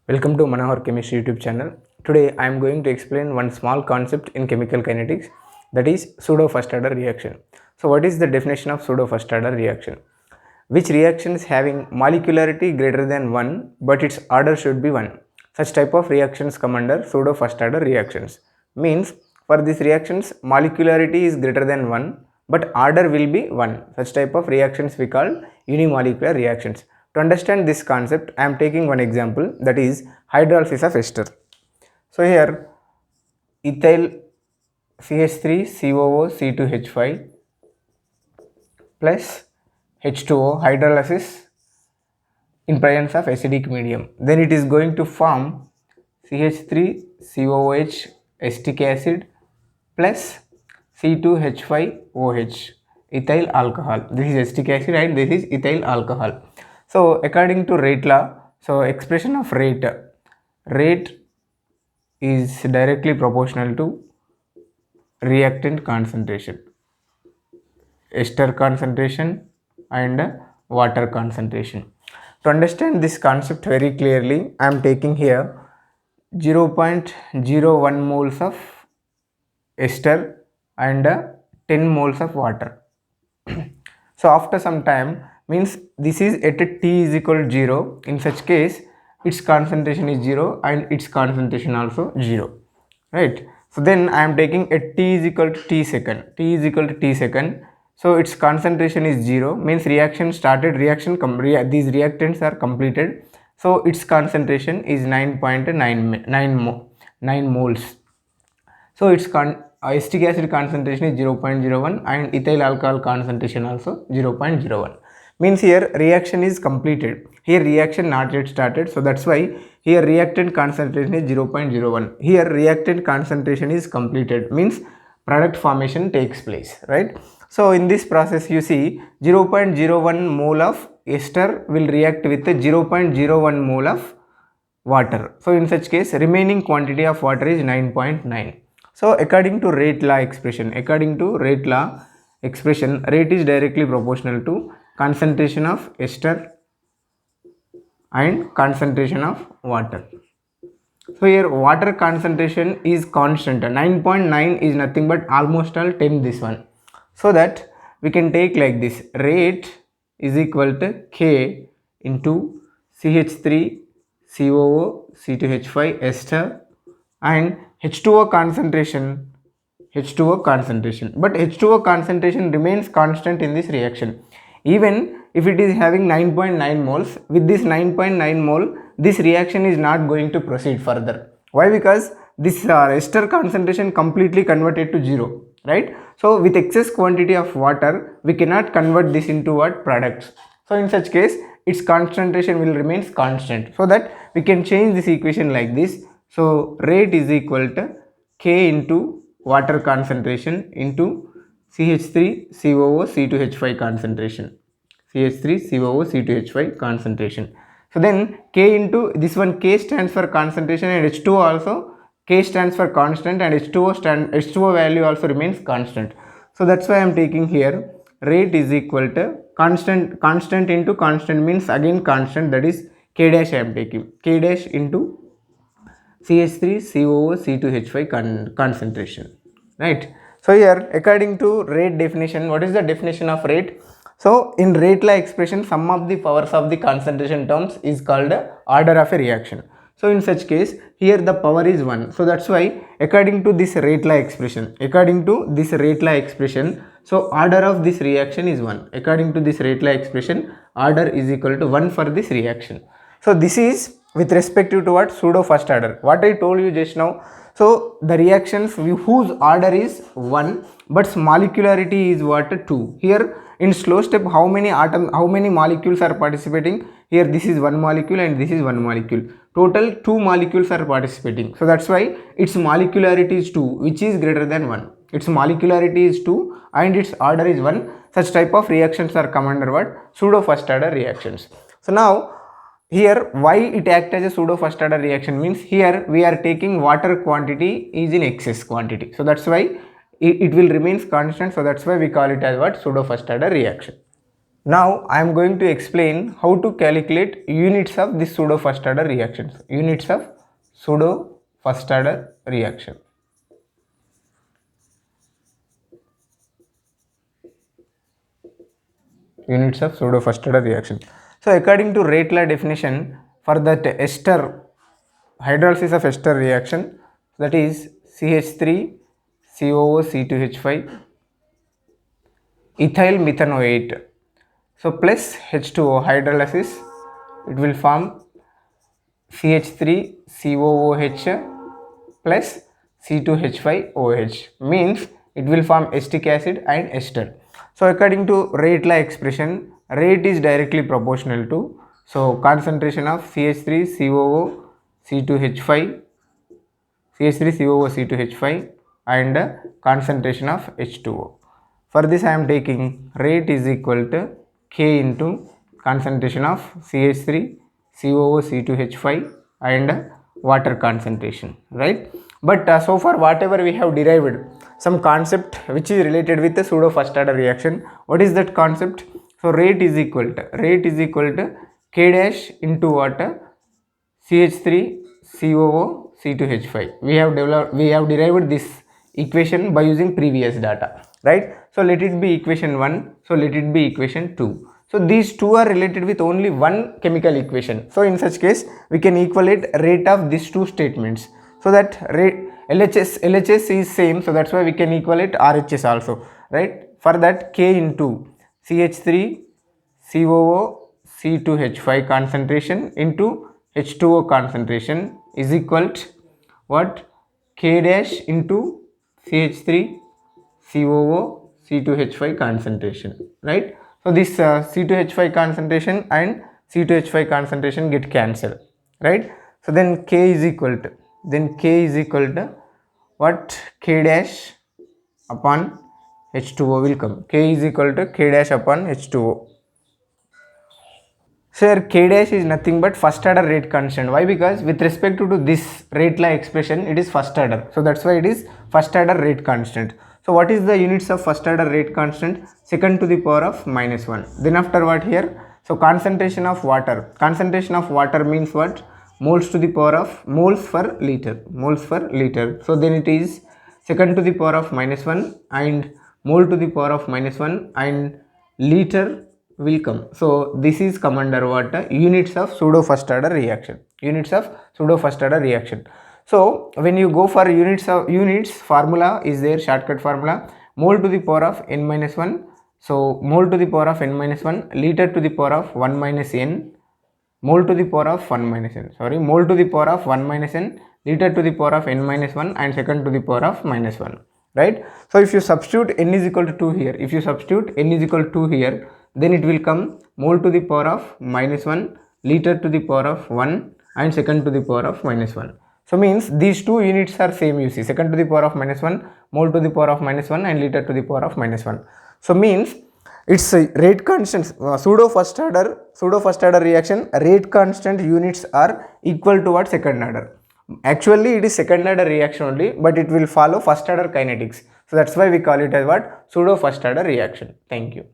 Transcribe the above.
Welcome to Manohar Chemistry YouTube channel. Today I am going to explain one small concept in chemical kinetics, that is pseudo first order reaction. So what is the definition of pseudo first order reaction? Which reactions having molecularity greater than 1 but its order should be 1. Such type of reactions come under pseudo first order reactions. Means for these reactions molecularity is greater than 1 but order will be 1. Such type of reactions we call unimolecular reactions. To understand this concept, I am taking one example, that is hydrolysis of ester. So here ethyl CH3 COO C2H5 plus H2O hydrolysis in presence of acidic medium. Then it is going to form CH3 COOH acetic acid plus C2H5OH ethyl alcohol. This is acetic acid and this is ethyl alcohol. So according to rate law, so expression of rate is directly proportional to reactant concentration, ester concentration and water concentration. To understand this concept very clearly, I am taking here 0.01 moles of ester and 10 moles of water. So after some time, means this is at a t is equal to 0. In such case, its concentration is 0 and its concentration also 0, right? So then I am taking a t is equal to t second, t is equal to t second. So its concentration is 0, means reaction started, these reactants are completed. So its concentration is 9.9 moles. So its acetic acid concentration is 0.01 and ethyl alcohol concentration also 0.01. Means here reaction is completed. Here reaction not yet started. So that's why here reactant concentration is 0.01. Here reactant concentration is completed. Means product formation takes place, right? So in this process you see 0.01 mole of ester will react with 0.01 mole of water. So in such case remaining quantity of water is 9.9. So according to rate law expression, rate is directly proportional to concentration of ester and concentration of water. So here water concentration is constant, 9.9 is nothing but almost all 10 this one. So that we can take like this, rate is equal to K into CH3 COO C2H5 ester and H2O concentration, but H2O concentration remains constant in this reaction. Even if it is having 9.9 moles, with this 9.9 mole, this reaction is not going to proceed further. Why? Because this ester concentration completely converted to 0, right? So with excess quantity of water, we cannot convert this into what? Products. So in such case, its concentration will remain constant. So that we can change this equation like this. So rate is equal to K into water concentration into CH3COO C2H5 concentration. CH3COO C2H5 concentration. So then K into this one, K stands for concentration and H2O also, K stands for constant and H2O value also remains constant. So that's why I am taking here rate is equal to constant into constant means again constant, that is K dash I am taking, K dash into CH3COO C2H5 concentration, right? So here according to rate definition, what is the definition of rate? So in rate law expression, sum of the powers of the concentration terms is called order of a reaction. So in such case, here the power is 1. So that's why according to this rate law expression, so order of this reaction is 1. According to this rate law expression, order is equal to 1 for this reaction. So this is with respect to what? Pseudo first order. What I told you just now. So the reactions whose order is 1 but molecularity is what? 2. Here in slow step, how many molecules are participating? Here this is one molecule and this is one molecule. Total 2 molecules are participating. So that's why its molecularity is 2, which is greater than 1. Its molecularity is 2 and its order is 1. Such type of reactions are come under what? Pseudo first order reactions. So now here why it acts as a pseudo first order reaction means here we are taking water quantity is in excess quantity. So that's why it will remain constant. So that's why we call it as what? Pseudo first order reaction. Now I am going to explain how to calculate units of this pseudo first order reactions. Units of pseudo first order reaction. Units of pseudo first order reaction. So according to rate law definition, for that ester hydrolysis of ester reaction, that is CH3 COO C2H5 ethyl methanoate. So plus H2O hydrolysis, it will form CH3 COOH plus C2H5OH, means it will form acetic acid and ester. So according to rate law expression, rate is directly proportional to, so concentration of CH3 COO C2H5 CH3COO C2H5 and concentration of H2O. For this I am taking rate is equal to K into concentration of CH3 COO C2H5 and water concentration, right? But so far whatever we have derived some concept which is related with the pseudo first order reaction. What is that concept? So rate is equal to K dash into water CH3 COO C2H5. We have derived this equation by using previous data, right? So let it be equation 1, so let it be equation 2. So these two are related with only one chemical equation. So in such case we can equate rate of these two statements, so that rate LHS is same, so that's why we can equate RHS also, right? For that K into CH3 COO C2H5 concentration into H2O concentration is equal to what? K dash into CH3 COO C2H5 concentration, right? So this C2H5 concentration and C2H5 concentration get cancelled, right? So then K is equal to what? K dash upon H2O will come. K is equal to K dash upon H2O. So here K dash is nothing but first order rate constant. Why? Because with respect to this rate law expression, it is first order. So that's why it is first order rate constant. So what is the units of first order rate constant? Second to the power of -1. Then after what here? So concentration of water. Concentration of water means what? Moles to the power of moles per liter. Moles per liter. So then it is second to the power of -1 and mole to the power of -1 and liter will come. So this is come under what? Units of pseudo first order reaction. Units of pseudo first order reaction. So when you go for units formula is there, shortcut formula, mole to the power of n minus 1. So mole to the power of n minus 1, liter to the power of 1 minus n, mole to the power of 1 minus n, mole to the power of 1 minus n, liter to the power of n minus 1 and second to the power of -1, right? So if you substitute n is equal to 2 here, then it will come mole to the power of -1, liter to the power of 1 and second to the power of -1. So means these two units are same, you see, second to the power of -1, mole to the power of -1 and liter to the power of -1. So means its rate constant, pseudo first order reaction rate constant units are equal to what? Second order. Actually it is second order reaction only, but it will follow first order kinetics. So that's why we call it as what? Pseudo first order reaction. Thank you.